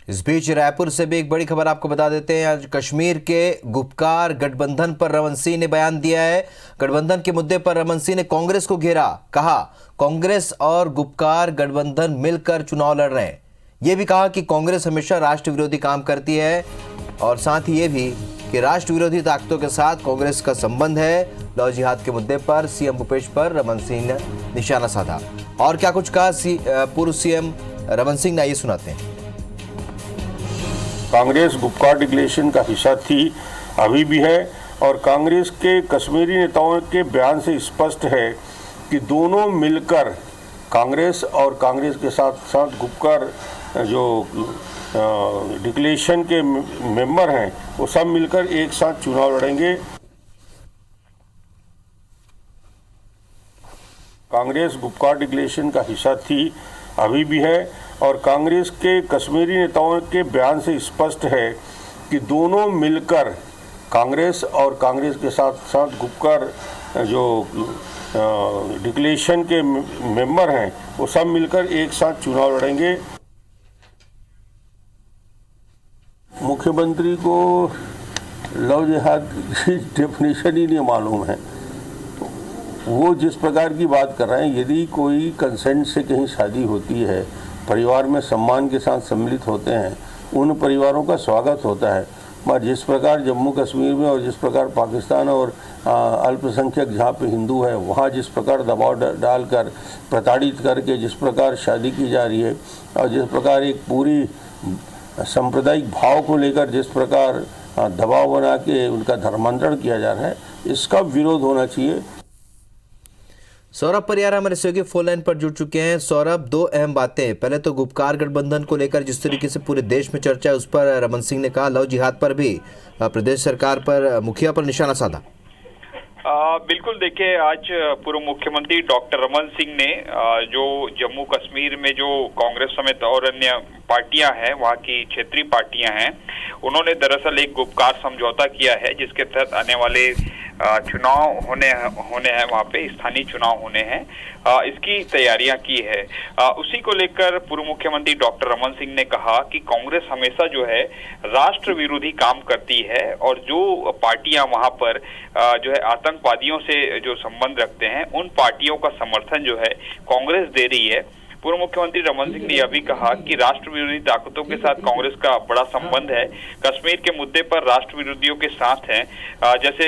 इस बीच रायपुर से भी एक बड़ी खबर आपको बता देते हैं। आज कश्मीर के गुपकार गठबंधन पर रमन सिंह ने बयान दिया है। गठबंधन के मुद्दे पर रमन सिंह ने कांग्रेस को घेरा। कहा कांग्रेस और गुपकार गठबंधन मिलकर चुनाव लड़ रहे हैं। यह भी कहा कि कांग्रेस हमेशा राष्ट्र विरोधी काम करती है और साथ ही ये भी कि राष्ट्र विरोधी ताकतों के साथ कांग्रेस का संबंध है। लव जिहाद के मुद्दे पर सीएम भूपेश पर रमन सिंह ने निशाना साधा। और क्या कुछ कहा पूर्व सीएम रमन सिंह ने, आइए सुनाते हैं। कांग्रेस गुपकार डिक्लेरेशन का हिस्सा थी, अभी भी है, और कांग्रेस के कश्मीरी नेताओं के बयान से स्पष्ट है कि दोनों मिलकर कांग्रेस और कांग्रेस के साथ साथ गुपकार जो डिक्लेरेशन के मेंबर हैं वो सब मिलकर एक साथ चुनाव लड़ेंगे। कांग्रेस गुपकार डिक्लेरेशन का हिस्सा थी, अभी भी है, और कांग्रेस के कश्मीरी नेताओं के बयान से स्पष्ट है कि दोनों मिलकर कांग्रेस और कांग्रेस के साथ साथ गुपकार जो डिक्लेरेशन के मेंबर हैं वो सब मिलकर एक साथ चुनाव लड़ेंगे। मुख्यमंत्री को लव जिहाद की डेफिनेशन ही नहीं मालूम है। वो जिस प्रकार की बात कर रहे हैं, यदि कोई कंसेंट से कहीं शादी होती है, परिवार में सम्मान के साथ सम्मिलित होते हैं, उन परिवारों का स्वागत होता है। मगर जिस प्रकार जम्मू कश्मीर में और जिस प्रकार पाकिस्तान और अल्पसंख्यक जहाँ पे हिंदू है वहाँ जिस प्रकार दबाव डालकर प्रताड़ित करके जिस प्रकार शादी की जा रही है और जिस प्रकार एक पूरी सांप्रदायिक भाव को लेकर जिस प्रकार दबाव बना के उनका धर्मांतरण किया जा रहा है, इसका विरोध होना चाहिए। सौरभ परियार हमारे सहयोगी फोन लाइन पर जुड़ चुके हैं। सौरभ, दो अहम बातें। पहले तो गुपकार गठबंधन को लेकर जिस तरीके से पूरे देश में चर्चा है उस पर रमन सिंह ने कहा, लव जिहाद पर भी प्रदेश सरकार पर, मुखिया पर निशाना साधा। बिल्कुल, देखिए, आज पूर्व मुख्यमंत्री डॉक्टर रमन सिंह ने जो जम्मू कश्मीर में जो कांग्रेस समेत और अन्य पार्टियां हैं, वहाँ की क्षेत्रीय पार्टियां हैं, उन्होंने दरअसल एक गुपकार समझौता किया है जिसके तहत आने वाले चुनाव होने हैं, वहाँ पे स्थानीय चुनाव होने हैं, इसकी तैयारियां की है। उसी को लेकर पूर्व मुख्यमंत्री डॉक्टर रमन सिंह ने कहा कि कांग्रेस हमेशा जो है राष्ट्र विरोधी काम करती है और जो पार्टियां वहाँ पर जो है आतंकवादियों से जो संबंध रखते हैं, उन पार्टियों का समर्थन जो है कांग्रेस दे रही है। पूर्व मुख्यमंत्री रमन सिंह ने यह भी कहा कि राष्ट्र विरोधी ताकतों के साथ कांग्रेस का बड़ा संबंध है। कश्मीर के मुद्दे पर राष्ट्र विरोधियों के साथ हैं। जैसे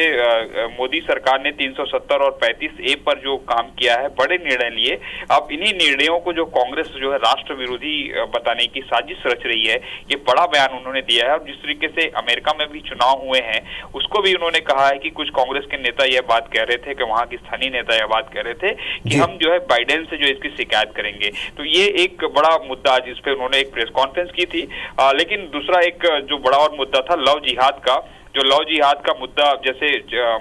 मोदी सरकार ने 370 और 35A पर जो काम किया है, बड़े निर्णय लिए। अब इन्हीं निर्णयों को जो कांग्रेस जो है राष्ट्र विरोधी बताने की साजिश रच रही है, ये बड़ा बयान उन्होंने दिया है। और जिस तरीके से अमेरिका में भी चुनाव हुए हैं, उसको भी उन्होंने कहा है कि कुछ कांग्रेस के नेता यह बात कह रहे थे कि वहां के स्थानीय नेता यह बात कह रहे थे कि हम जो है बाइडेन से जो इसकी शिकायत करेंगे। तो ये एक बड़ा मुद्दा जिस पे उन्होंने एक प्रेस कॉन्फ्रेंस की थी। लेकिन दूसरा एक जो बड़ा और मुद्दा था लव जिहाद का, जो लव जिहाद का मुद्दा, जैसे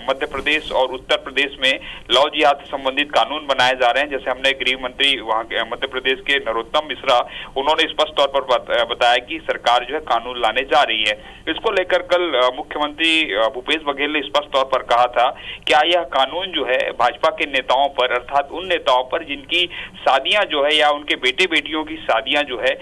मध्य प्रदेश और उत्तर प्रदेश में लव जिहाद से संबंधित कानून बनाए जा रहे हैं। जैसे हमने गृह मंत्री वहाँ के मध्य प्रदेश के नरोत्तम मिश्रा, उन्होंने स्पष्ट तौर पर बताया कि सरकार जो है कानून लाने जा रही है। इसको लेकर कल मुख्यमंत्री भूपेश बघेल ने स्पष्ट तौर पर कहा था, क्या यह कानून जो है भाजपा के नेताओं पर, अर्थात उन नेताओं पर जिनकी शादियां जो है या उनके बेटे बेटियों की शादियां जो है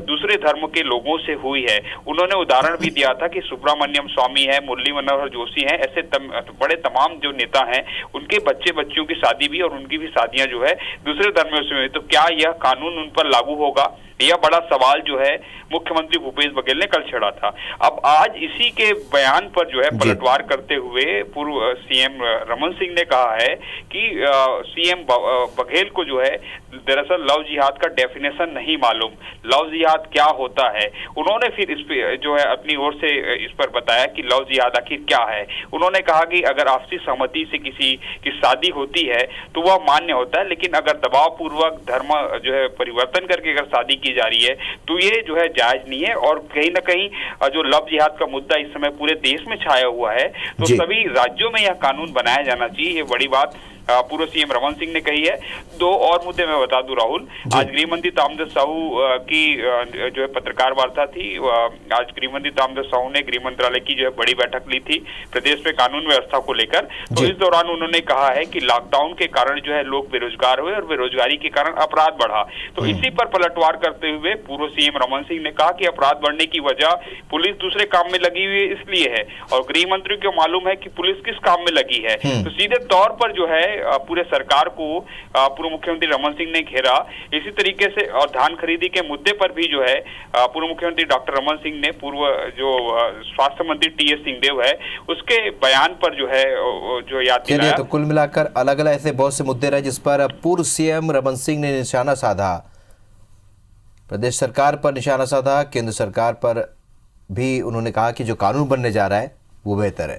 दूसरे धर्म के लोगों से हुई है। उन्होंने उदाहरण भी दिया था कि सुब्रमण्यम स्वामी है, मुरली मनोहर जोशी हैं, ऐसे बड़े तमाम जो नेता हैं, उनके बच्चे बच्चियों की शादी भी और उनकी भी शादियां जो है दूसरे धर्मों से हुई। तो क्या यह कानून उन पर लागू होगा? यह बड़ा सवाल जो है मुख्यमंत्री भूपेश बघेल ने कल छेड़ा था। अब आज इसी के बयान पर जो है पलटवार करते हुए पूर्व सीएम रमन सिंह ने कहा है कि सीएम बघेल को जो है दरअसल लव जिहाद का डेफिनेशन नहीं मालूम, लव जिहाद क्या होता है। उन्होंने फिर इस पे जो है अपनी ओर से इस पर बताया कि लव जिहाद आखिर क्या है। उन्होंने कहा कि अगर आपसी सहमति से किसी की शादी होती है तो वह मान्य होता है, लेकिन अगर दबाव पूर्वक धर्म जो है परिवर्तन करके अगर शादी की जा रही है तो ये जो है जायज नहीं है। और कहीं ना कहीं जो लव जिहाद का मुद्दा इस समय पूरे देश में छाया हुआ है, तो सभी राज्यों में यह कानून बनाया जाना चाहिए। ये बड़ी बात पूर्व सीएम रमन सिंह ने कही है। दो और मुद्दे मैं बता दूं राहुल, आज गृह मंत्री ताम्रध्वज साहू की जो है पत्रकार वार्ता थी। आज गृह मंत्री ताम्रध्वज साहू ने गृह मंत्रालय की जो है बड़ी बैठक ली थी प्रदेश में कानून व्यवस्था को लेकर। तो इस दौरान उन्होंने कहा है कि लॉकडाउन के कारण जो है लोग बेरोजगार हुए और बेरोजगारी के कारण अपराध बढ़ा। तो इसी पर पलटवार करते हुए पूर्व सीएम रमन सिंह ने कहा कि अपराध बढ़ने की वजह पुलिस दूसरे काम में लगी हुई इसलिए है, और गृह मंत्री को मालूम है कि पुलिस किस काम में लगी है। तो सीधे तौर पर जो है पूरे सरकार को पूर्व मुख्यमंत्री रमन सिंह ने घेरा। इसी तरीके से और धान खरीदी के मुद्दे पर भी जो है पूर्व मुख्यमंत्री डॉक्टर रमन सिंह ने पूर्व जो स्वास्थ्य मंत्री टी.एस. सिंहदेव है उसके बयान पर जो है जो याद दिलाया। तो कुल मिलाकर अलग अलग ऐसे बहुत से मुद्दे रहे जिस पर पूर्व सीएम रमन सिंह ने निशाना साधा, प्रदेश सरकार पर निशाना साधा, केंद्र सरकार पर भी उन्होंने कहा कि जो कानून बनने जा रहा है वो बेहतर है।